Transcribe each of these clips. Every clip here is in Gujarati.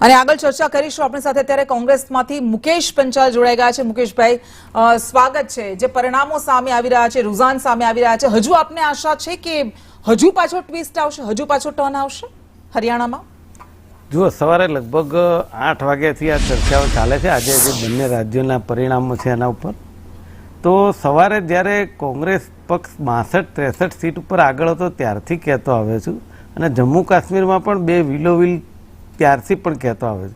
અને આગળ ચર્ચા કરીશું આપણી સાથે અત્યારે કોંગ્રેસમાંથી મુકેશ પંચાલ જોડાઈ ગયા છે। મુકેશભાઈ, સ્વાગત છે। જે પરિણામો સામે આવી રહ્યા છે, રુઝાન સામે આવી રહ્યા છે, હજુ આપને આશા છે કે હજુ પાછો ટ્વિસ્ટ આવશે, હજુ પાછો ટર્ન આવશે હરિયાણામાં? જુઓ, સવારે લગભગ 8 વાગ્યાથી આ ચર્ચાઓ ચાલે છે આજે જે બંને રાજ્યોના પરિણામો છે એના ઉપર। તો સવારે જ્યારે કોંગ્રેસ પક્ષ 62-63 સીટ ઉપર આગળ હતો ત્યારથી કહેતો આવ્યો છું, અને જમ્મુ કાશ્મીરમાં પણ 2 વિલોવિલ ત્યારથી પણ કહેતો આવે છે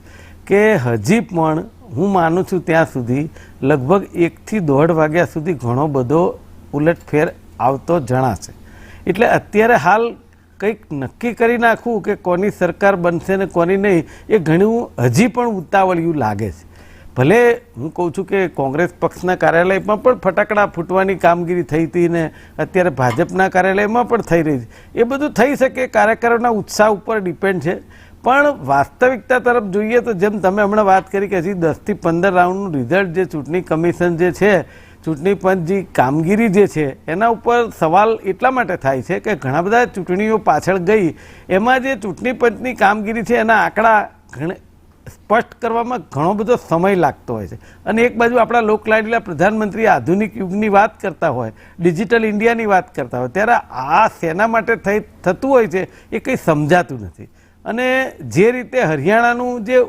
કે હજી પણ હું માનું છું ત્યાં સુધી લગભગ 1 થી 1.5 વાગ્યા સુધી ઘણો બધો ઉલટફેર આવતો જણાશે। એટલે અત્યારે હાલ કંઈક નક્કી કરી નાખવું કે કોની સરકાર બનશે ને કોની નહીં, એ ઘણું હજી પણ ઉતાવળિયું લાગે છે। ભલે હું કહું છું કે કોંગ્રેસ પક્ષના કાર્યાલયમાં પણ ફટાકડા ફૂટવાની કામગીરી થઈ હતી ને અત્યારે ભાજપના કાર્યાલયમાં પણ થઈ રહી છે, એ બધું થઈ શકે, કાર્યકરોના ઉત્સાહ ઉપર ડિપેન્ડ છે। પણ વાસ્તવિકતા તરફ જોઈએ તો જેમ તમે હમણાં વાત કરી કે હજી 10 થી 15 રાઉન્ડનું રિઝલ્ટ જે ચૂંટણી કમિશન જે છે, ચૂંટણી પંચ જે કામગીરી જે છે એના ઉપર સવાલ એટલા માટે થાય છે કે ઘણા બધા ચૂંટણીઓ પાછળ ગઈ, એમાં જે ચૂંટણી પંચની કામગીરી છે એના આંકડા સ્પષ્ટ કરવામાં ઘણો બધો સમય લાગતો હોય છે। અને એક બાજુ આપણા લોકલાડીલા પ્રધાનમંત્રી આધુનિક યુગની વાત કરતા હોય, ડિજિટલ ઇન્ડિયાની વાત કરતા હોય, ત્યારે આ શેના માટે થતું હોય છે એ કંઈ સમજાતું નથી। અને જે રીતે હરિયાણાનું જે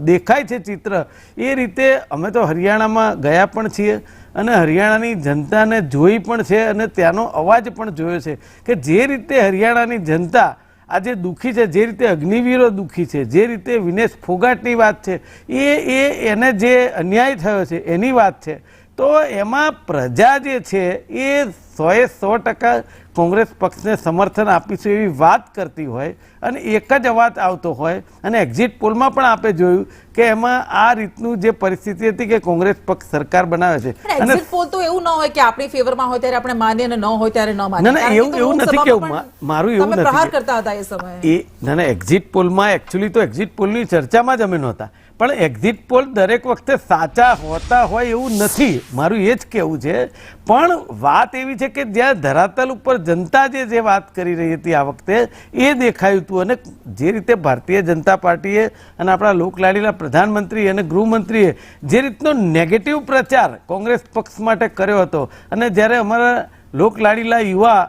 દેખાય છે ચિત્ર, એ રીતે અમે તો હરિયાણામાં ગયા પણ છીએ અને હરિયાણાની જનતાને જોઈ પણ છે અને ત્યાંનો અવાજ પણ જોયો છે કે જે રીતે હરિયાણાની જનતા આજે દુઃખી છે, જે રીતે અગ્નિવીરો દુઃખી છે, જે રીતે વિનેશ ફોગાટની વાત છે, એને જે અન્યાય થયો છે એની વાત છે। તો એમાં પ્રજા જે છે એ 100% કોંગ્રેસ પક્ષને સમર્થન આપીશું એવી વાત કરતી હોય અને એક જ અવાજ આવતો હોય, અને એક્ઝિટ પોલમાં પણ આપણે જોયું કે એમાં આ રીતનું જે પરિસ્થિતિ હતી કે કોંગ્રેસ પક્ષ સરકાર બનાવે છે। અને એક્ઝિટ પોલ તો એવું ન હોય કે આપણી ફેવરમાં હોય ત્યારે આપણે માનીએ અને ન હોય ત્યારે ન માનીએ। ના, એવું નથી કેવું, મારું એવું નથી, પ્રહાર કરતા હતા એ સમયે ના, એક્ઝિટ પોલમાં એકચ્યુઅલી તો એક્ઝિટ પોલની ચર્ચામાં જ અમે નહોતા, પણ એક્ઝિટ પોલ દરેક વખતે સાચા હોતા હોય એવું નથી, મારું એ જ કહેવું છે। પણ વાત એવી છે કે જ્યાં ધરાતલ ઉપર જનતા જે વાત કરી રહી હતી આ વખતે એ દેખાયું હતું, અને જે રીતે ભારતીય જનતા પાર્ટીએ અને આપણા લોકલાડીલા પ્રધાનમંત્રી અને ગૃહમંત્રીએ જે રીતનો નેગેટિવ પ્રચાર કોંગ્રેસ પક્ષ માટે કર્યો હતો, અને જ્યારે અમારા લોકલાડીલા યુવા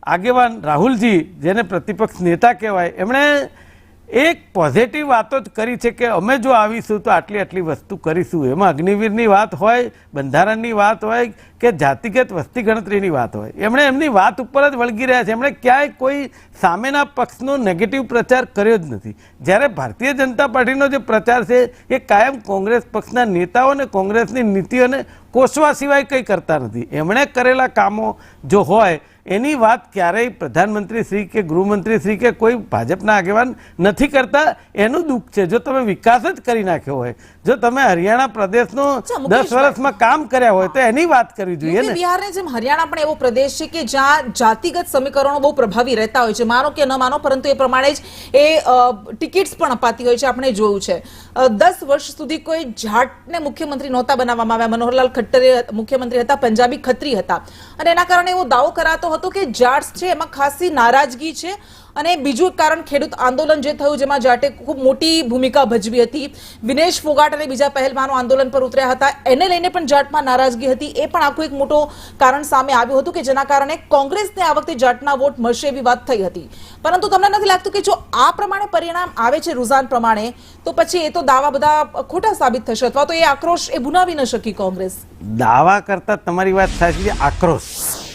આગેવાન રાહુલજી, જેને પ્રતિપક્ષ નેતા કહેવાય, એમણે એક પોઝિટિવ વાતો જ કરી છે કે અમે જો આવીશું તો આટલી વસ્તુ કરીશું। એમાં અગ્નિવીરની વાત હોય, બંધારણની વાત હોય કે જાતિગત વસ્તી ગણતરીની વાત હોય, એમણે એમની વાત ઉપર જ વળગી રહ્યા છે। એમણે ક્યાંય કોઈ સામેના પક્ષનો નેગેટિવ પ્રચાર કર્યો જ નથી। જ્યારે ભારતીય જનતા પાર્ટીનો જે પ્રચાર છે એ કાયમ કોંગ્રેસ પક્ષના નેતાઓ અને કોંગ્રેસની નીતિઓને કોસવા સિવાય કંઈ કરતા નથી। એમણે કરેલા કામો જો હોય એની વાત ક્યારેય પ્રધાનમંત્રી શ્રી કે ગૃહમંત્રી શ્રી કે કોઈ ભાજપના આગેવાન નથી કરતા, એનું દુઃખ છે। જો તમે વિકાસ જ કરી નાખ્યો હોય, જો તમે હરિયાણા પ્રદેશનો 10 વર્ષમાં કામ કર્યા હોય તો એની વાત કરવી જોઈએ ને। બિહારની જેમ હરિયાણા પણ એવો પ્રદેશ છે કે જ્યાં જાતિગત સમીકરણો બહુ પ્રભાવી રહેતા હોય છે, માનો કે ન માનો, પરંતુ એ પ્રમાણે જ એ ટિકિટ્સ પણ અપાતી હોય છે। આપણે જોયું છે 10 વર્ષ સુધી કોઈ જાટને મુખ્યમંત્રી નહોતા બનાવવામાં આવ્યા। મનોહરલાલ ખટ્ટરે મુખ્યમંત્રી હતા, પંજાબી ખત્રી હતા, અને એના કારણે એવો દાવો કરાતો હતો કે જાટ્સ છે એમાં ખાસી નારાજગી છે। અને બીજું કારણ ખેડૂત આંદોલન જે થયું, જેમાં જાટે ખૂબ મોટી ભૂમિકા ભજવી હતી। વિનેશ ફોગાટ અને બીજા પહેલવાનો આંદોલન પર ઉતર્યા હતા, એને લઈને પણ જાટમાં નારાજગી હતી। એ પણ આખું એક મોટો કારણ સામે આવ્યું હતું કે જેના કારણે કોંગ્રેસને આ વખતે જાટના વોટ મળશે એવી વાત થઈ હતી। પરંતુ તમને નથી લાગતું કે જો આ પ્રમાણે પરિણામ આવે છે રુઝાન પ્રમાણે, તો પછી એ તો દાવા બધા ખોટા સાબિત થશે, અથવા તો એ આક્રોશ એ ભૂનાવી ન શકી કોંગ્રેસ? દાવા કરતા તમારી વાત સાચી છે, આક્રોશ,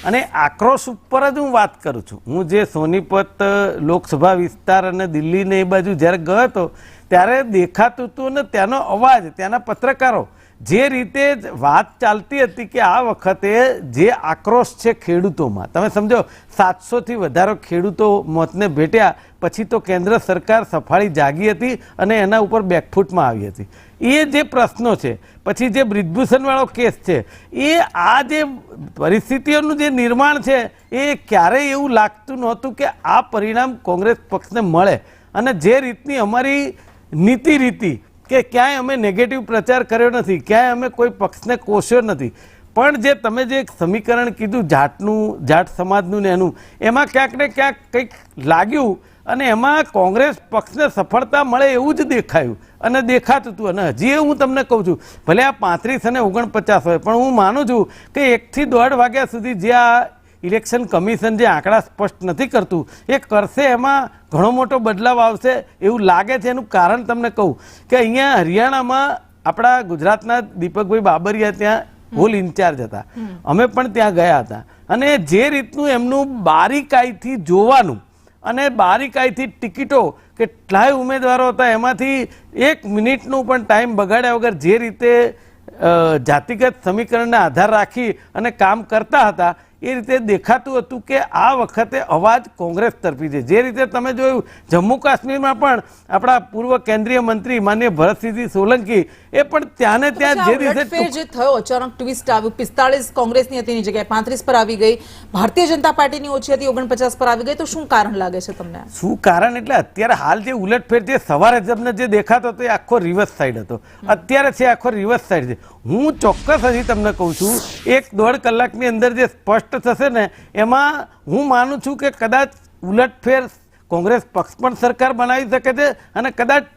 અને આક્રોશ ઉપર જ હું વાત કરું છું। હું જે સોનીપત લોકસભા વિસ્તાર અને દિલ્હીને એ બાજુ જ્યારે ગયો હતો ત્યારે દેખાતું હતું, ને ત્યાંનો અવાજ, ત્યાંના પત્રકારો જે રીતે વાત ચાલતી હતી કે આ વખતે જે આક્રોશ છે ખેડૂતોમાં, તમે સમજો 700થી વધારે ખેડૂતો મોતને ભેટ્યા પછી તો કેન્દ્ર સરકાર સફાળી જાગી હતી અને એના ઉપર બેકફૂટમાં આવી હતી। એ જે પ્રશ્નો છે, પછી જે બ્રિજભૂષણવાળો કેસ છે, એ આ જે પરિસ્થિતિઓનું જે નિર્માણ છે એ ક્યારેય એવું લાગતું નહોતું કે આ પરિણામ કોંગ્રેસ પક્ષને મળે। અને જે રીતની અમારી નીતિ કે ક્યાંય અમે નેગેટિવ પ્રચાર કર્યો નથી, ક્યાંય અમે કોઈ પક્ષને કોસ્યો નથી, પણ જે તમે જે એક સમીકરણ કીધું જાટનું, જાટ સમાજનું ને એનું, એમાં ક્યાંક ને ક્યાંક કંઈક લાગ્યું અને એમાં કોંગ્રેસ પક્ષને સફળતા મળે એવું જ દેખાયું અને દેખાતું હતું. અને હજી હું તમને કહું છું, ભલે આ 35 અને 49 હોય, પણ હું માનું છું કે 1 થી 1.5 વાગ્યા સુધી જે આ ઇલેક્શન કમિશન જે આંકડા સ્પષ્ટ નથી કરતું એ કરશે, એમાં ઘણો મોટો બદલાવ આવશે એવું લાગે છે. એનું કારણ તમને કહું કે અહીંયા હરિયાણામાં આપણા ગુજરાતના દીપકભાઈ બાબરિયા ત્યાં હોલ ઇન્ચાર્જ હતા, અમે પણ ત્યાં ગયા હતા. અને જે રીતનું એમનું બારીકાઈથી જોવાનું અને બારીકાઈથી ટિકિટો, કેટલાય ઉમેદવારો હતા, એમાંથી 1 મિનિટનું પણ ટાઈમ બગાડ્યા વગર જે રીતે જાતિગત સમીકરણને આધાર રાખી અને કામ કરતા હતા એ રીતે દેખાતું હતું કે આ વખતે અવાજ કોંગ્રેસ તરફી છે. જે રીતે તમે જોયું જમ્મુ કાશ્મીરમાં પણ આપણા પૂર્વ કેન્દ્રીય મંત્રી માનનીય ભરતસિંહ સોલંકી એ પણ ત્યાં ને ત્યાં જે રીતે જે થયો અચાનક ટ્વિસ્ટ આવ્યું, 45 કોંગ્રેસની હતી એની જગ્યાએ 35 પર આવી ગઈ, ભારતીય જનતા પાર્ટીની ઓછી હતી 49 પર આવી ગઈ, તો શું કારણ લાગે છે તમને? શું કારણ એટલે અત્યારે હાલ જે ઉલટફેર જે સવારે તમને જે દેખાતો હતો એ આખો રિવર્સ સાઈડ હતો, અત્યારે છે આખો રિવર્સ સાઈડ છે. હું ચોક્કસ હજી તમને કહું છું 1-1.5 કલાકની અંદર જે સ્પષ્ટ થશે ને એમાં હું માનું છું કે કદાચ ઉલટફેર કોંગ્રેસ પક્ષ પણ સરકાર બનાવી શકે છે અને કદાચ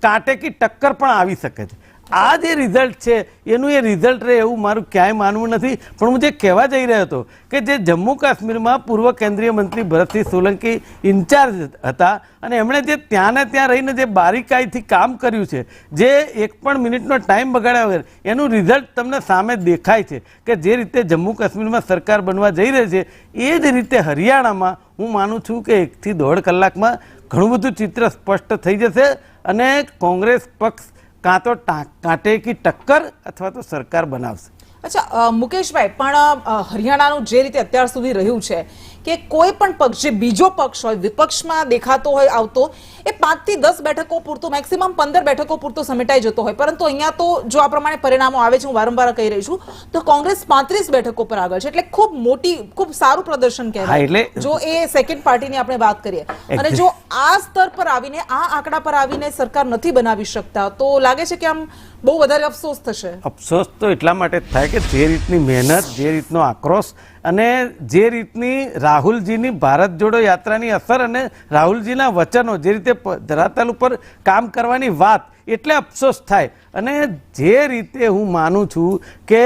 કાંટે કી ટક્કર પણ આવી શકે છે. આ જે રિઝલ્ટ છે એનું એ રિઝલ્ટ રહે એવું મારું ક્યાંય માનવું નથી. પણ હું જે કહેવા જઈ રહ્યો હતો કે જે જમ્મુ કાશ્મીરમાં પૂર્વ કેન્દ્રીય મંત્રી ભરતસિંહ સોલંકી ઇન્ચાર્જ હતા અને એમણે જે ત્યાં ને ત્યાં રહીને જે બારીકાઈથી કામ કર્યું છે, જે 1 પણ મિનિટનો ટાઈમ બગાડ્યા વગર એનું રિઝલ્ટ તમને સામે દેખાય છે કે જે રીતે જમ્મુ કાશ્મીરમાં સરકાર બનવા જઈ રહી છે એ જ રીતે હરિયાણામાં હું માનું છું કે 1 થી 1.5 કલાકમાં ઘણું બધું ચિત્ર સ્પષ્ટ થઈ જશે અને કોંગ્રેસ પક્ષ કાં તો કાંટે કી ટક્કર અથવા તો સરકાર બનાવશે. અચ્છા મુકેશભાઈ, પણ હરિયાણાનું જે રીતે અત્યાર સુધી રહ્યું છે કે કોઈ પણ પક્ષ, જે બીજો પક્ષ હોય, વિપક્ષમાં દેખાતો હોય આવતો, એ 5 થી 10 બેઠકો પૂરતો, મેક્સિમમ 15 બેઠકો પૂરતો સમેટાઈ જતો હોય, પરંતુ અહીંયા તો જો આ પ્રમાણે પરિણામો આવે છે, હું વારંવાર કહી રહી છું, તો કોંગ્રેસ 35 બેઠકો પર આગળ છે, એટલે ખૂબ મોટી, ખૂબ સારું પ્રદર્શન કહેવાય જો એ સેકન્ડ પાર્ટીની આપણે વાત કરીએ. અને જો આ સ્તર પર આવીને, આ આંકડા પર આવીને સરકાર નથી બનાવી શકતા તો લાગે છે કે આમ બહુ વધારે અફસોસ થશે. અફસોસ તો એટલા માટે જ થાય કે જે રીતની મહેનત, જે રીતનો આક્રોશ અને જે રીતની રાહુલજીની ભારત જોડો યાત્રાની અસર અને રાહુલજીના વચનો, જે રીતે ધરાતલ ઉપર કામ કરવાની વાત, એટલે અફસોસ થાય. અને જે રીતે હું માનું છું કે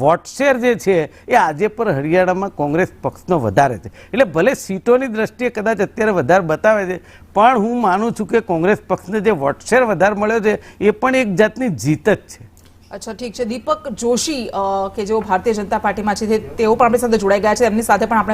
વોટશેર જે છે એ આજે પર હરિયાણામાં કોંગ્રેસ પક્ષનો વધારે છે. એટલે ભલે સીટોની દ્રષ્ટિએ કદાચ અત્યારે વધારે બતાવે છે, પણ હું માનું છું કે કોંગ્રેસ પક્ષને જે વોટશેર વધારે મળ્યો છે એ પણ એક જાતની જીત જ છે. અચ્છા, ઠીક છે. દીપક જોશી કે જેઓ ભારતીય જનતા પાર્ટીમાં છે તેઓ પણ આપણી સાથે જોડાઈ ગયા છે, એમની સાથે પણ આપણે